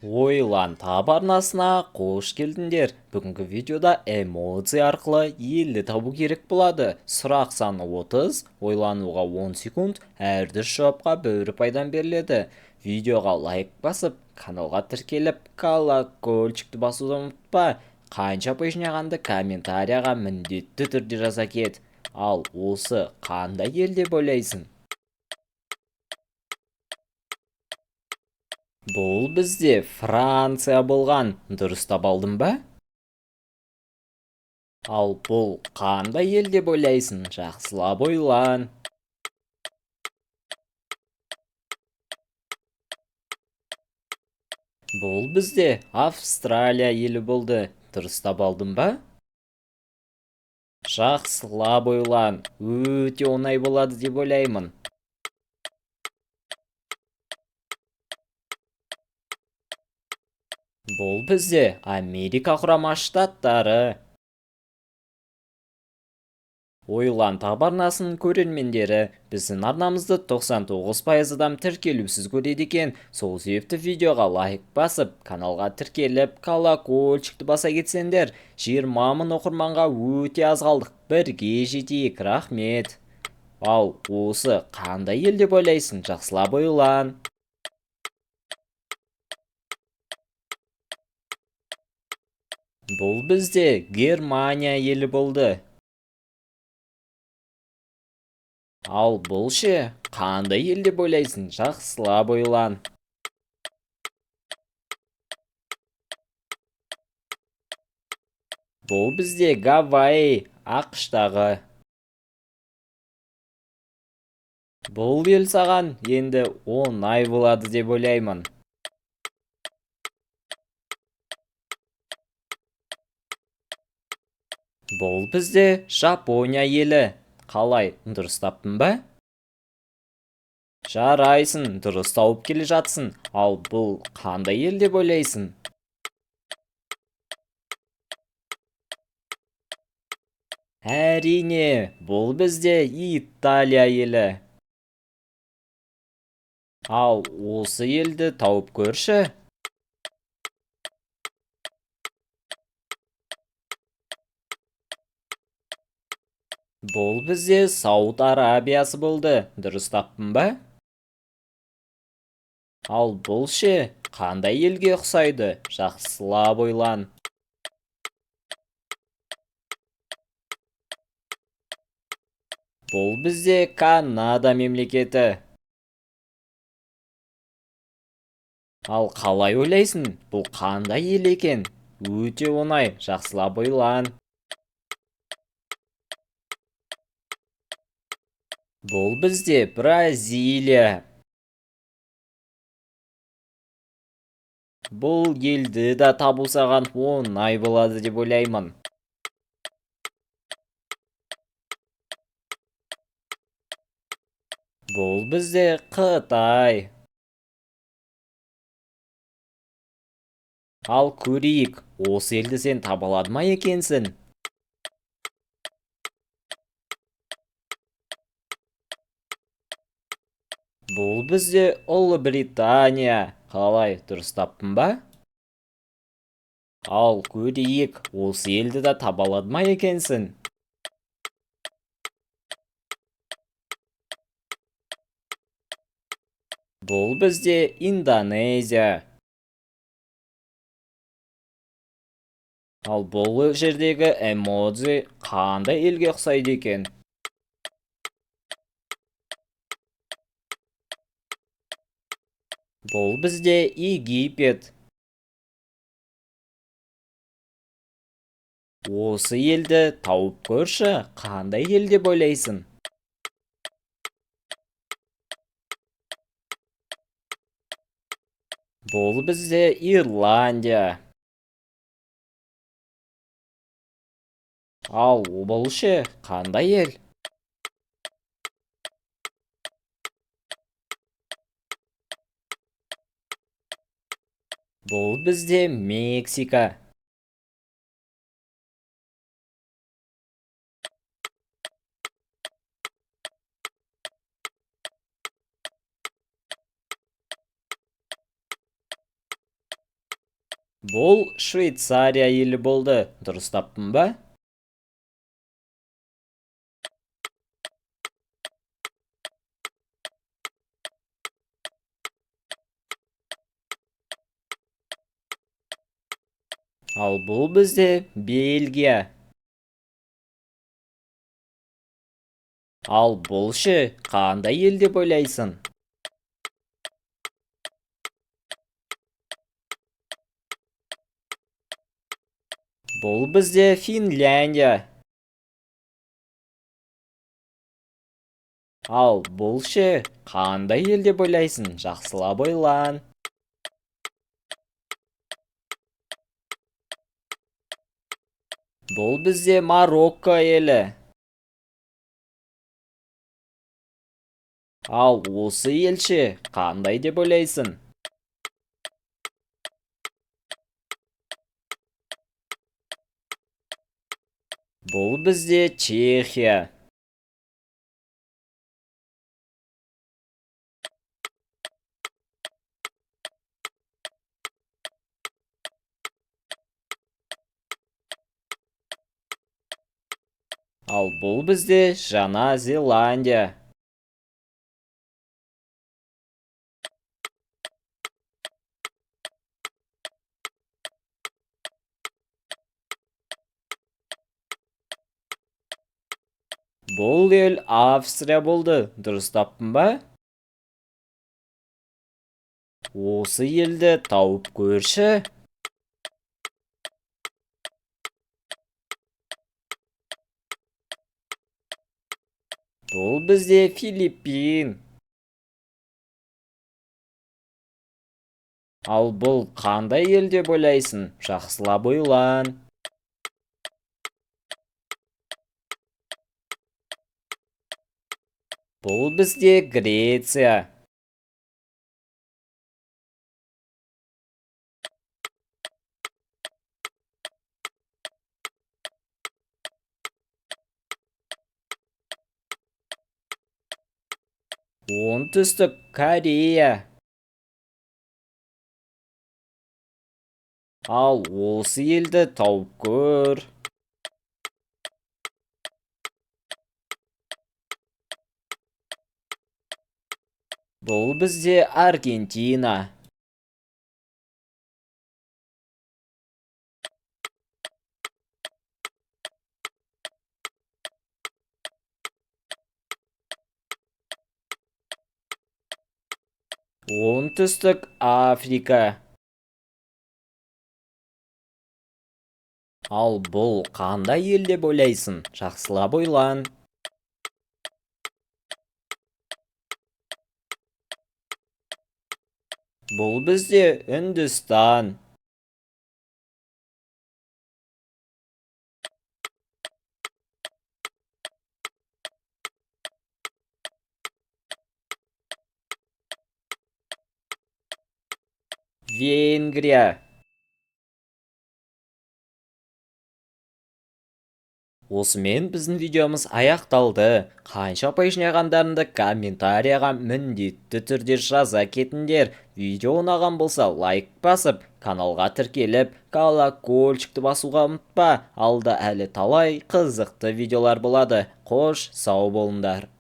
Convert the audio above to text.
Ойлан таб арнасына қош келдіңдер. Бүгінгі видеода эмодзи арқылы елді табу керек болады. Сұрақ саны 30, ойлануға 10 секунд, әрдір жауапқа бір пайдан беріледі. Видеоға лайк басып, каналға тіркеліп, колокольчикті басуды ұмытпа. Қанша пай жинағанды комментарияға міндетті түрде жаза кет. Ал осы қандай ел деп ойлайсың? Бұл бізде Франция болған. Дұрыстап алдым ба? Ал бұл қандай ел деп ойлайсың? Жақсылап ойлан. Бұл бізде Австралия елі болды. Дұрыстап алдым ба? Жақсылап ойлан. Өте оңай болады деп ойлаймын. Бұл бізде Америка құрама штаттары. Ойлан таб арнасының көрермендері біздің арнамызды 99% адам тіркелусіз көреді екен. Сол себепті видеоға лайк басып, каналға тіркеліп, колокольчикті баса кетсеңдер, 20 мың оқырманға өте аз қалдық. Бірге жетейік, рахмет. Ал осы қандай ел деп ойлайсың? Жақсылап ойлан. Бұл бізде Германия елі болды. Ал бұл ше, қандай ел деп ойлайсың? Жақсылап ойлан. Бұл бізде Гавайи, ақштағы. Бұл ел саған енді оңай болады деп ойлаймын. Бұл бізде Жапония елі. Қалай, дұрыс таптың ба? Жарайсың, дұрыс тауып келе жатсың. Ал бұл қандай ел деп ойлайсың? Әрине, бұл бізде Италия елі. Ал осы елді тауып көрші. Бұл бізде Сауд Арабиясы болды. Дұрыс таптың ба? Ал бұл ше, қандай елге ұқсайды? Жақсылап ойлан. Бұл бізде Канада мемлекеті. Ал қалай ойлайсың? Бұл қандай ел екен? Өте оңай, жақсылап ойлан. Бұл бізде Бразилия. Бұл елді да табу саған оңай болады деп ойлаймын. Бұл бізде Қытай. Ал көрейік, осы елді сен таба алады ма екенсің? Бұл бізде Ұлыбритания. Қалай, дұрыс таптың ба? Ал көрейік, осы елді да таба алады ма екенсің? Бұл бізде Индонезия. Ал бұл жердегі эмодзи қандай елге ұқсайды екен? Бұл бізде Египет. Осы елді тауып көрші, қандай ел деп ойлайсың? Бұл бізде Ирландия. Ал бұл ше, қандай ел? Бұл бізде Мексика. Бұл Швейцария елі болды. Дұрыс таптым ба? Ал бұл бізде Бельгия. Ал бұл ше, қандай ел деп ойлайсың? Бұл бізде Финляндия. Ал бұл ше, қандай ел деп ойлайсың? Жақсылап ойлан. Бұл бізде Марокко елі. Ал осы ел ше, қандай деп ойлайсың? Бұл бізде Чехия. Ал бұл бізде Жаңа Зеландия. Бұл ел Австрия болды. Дұрыс таптым ба? Осы елді тауып көрші. Бұл бізде Филиппин. Ал бұл қандай ел деп ойлайсың? Жақсылап ойлан. Бұл бізде Греция. Оңтүстік Корея. Ал осы елді тауып көр. Бұл бізде Аргентина. Оңтүстік Африка. Ал бұл қандай ел деп ойлайсың? Жақсылап ойлан. Бұл бізде Үндістан. Венгрия. Осымен біздің видеомыз аяқталды. Қанша ұпай жинағандарыңды комментарияға міндетті түрде жаза кетіңдер. Видео ұнаған болса лайк басып, каналға тіркеліп, колокольчикті басуға ұмытпа. Алда әлі талай қызықты видеолар болады. Қош, сау болыңдар.